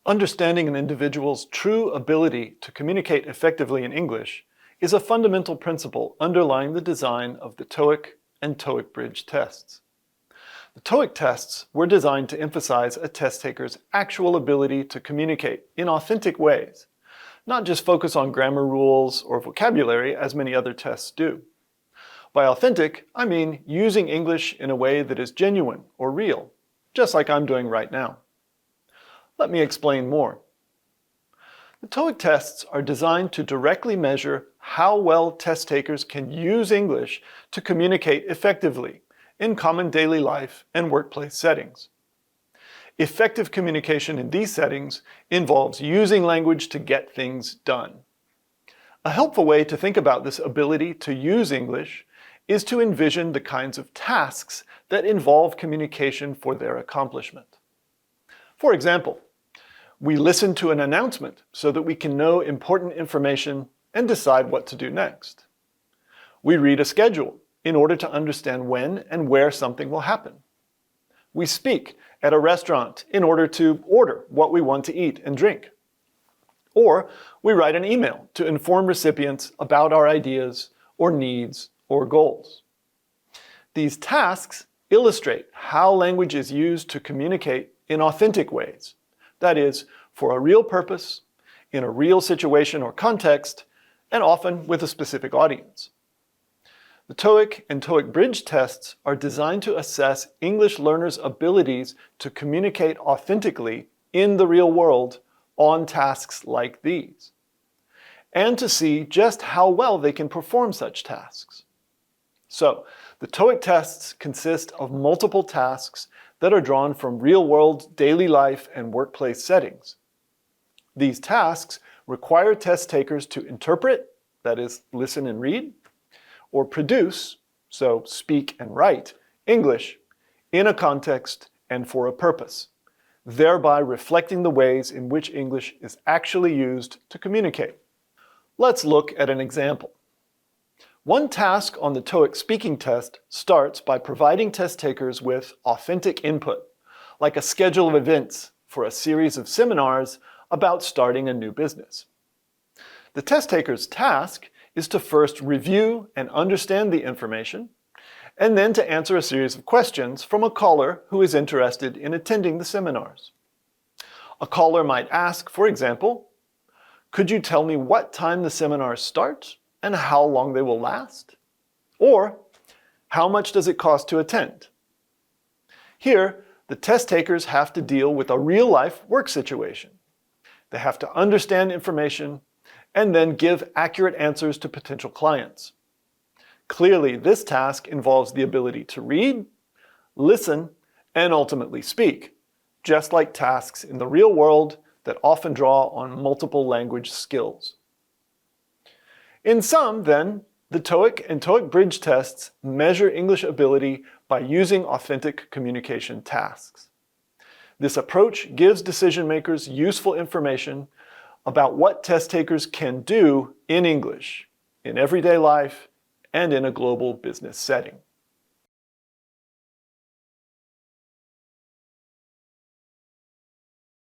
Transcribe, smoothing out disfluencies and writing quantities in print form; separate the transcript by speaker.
Speaker 1: Understanding an individual's true ability to communicate effectively in English is a fundamental principle underlying the design of the TOEIC and TOEIC Bridge tests. The TOEIC tests were designed to emphasize a test taker's actual ability to communicate in authentic ways, not just focus on grammar rules or vocabulary as many other tests do. By authentic, I mean using English in a way that is genuine or real, just like I'm doing right now. Let me explain more. The TOEIC tests are designed to directly measure how well test takers can use English to communicate effectively in common daily life and workplace settings. Effective communication in these settings involves using language to get things done. A helpful way to think about this ability to use English is to envision the kinds of tasks that involve communication for their accomplishment. For example, we listen to an announcement so that we can know important information and decide what to do next. We read a schedule in order to understand when and where something will happen. We speak at a restaurant in order to order what we want to eat and drink. Or we write an email to inform recipients about our ideas or needs or goals. These tasks illustrate how language is used to communicate in authentic ways, that is, for a real purpose, in a real situation or context, and often with a specific audience. The TOEIC and TOEIC Bridge tests are designed to assess English learners' abilities to communicate authentically in the real world on tasks like these, and to see just how well they can perform such tasks. So, the TOEIC tests consist of multiple tasks that are drawn from real-world daily life and workplace settings. These tasks require test takers to interpret, that is, listen and read, or produce, so speak and write, English in a context and for a purpose, thereby reflecting the ways in which English is actually used to communicate. Let's look at an example. One task on the TOEIC speaking test starts by providing test takers with authentic input, like a schedule of events for a series of seminars about starting a new business. The test taker's task is to first review and understand the information, and then to answer a series of questions from a caller who is interested in attending the seminars. A caller might ask, for example, "Could you tell me what time the seminars start and how long they will last?" Or, "How much does it cost to attend?" Here, the test takers have to deal with a real-life work situation. They have to understand information and then give accurate answers to potential clients. Clearly, this task involves the ability to read, listen, and ultimately speak, just like tasks in the real world that often draw on multiple language skills. In sum, then, the TOEIC and TOEIC Bridge tests measure English ability by using authentic communication tasks. This approach gives decision makers useful information about what test takers can do in English, in everyday life, and in a global business setting.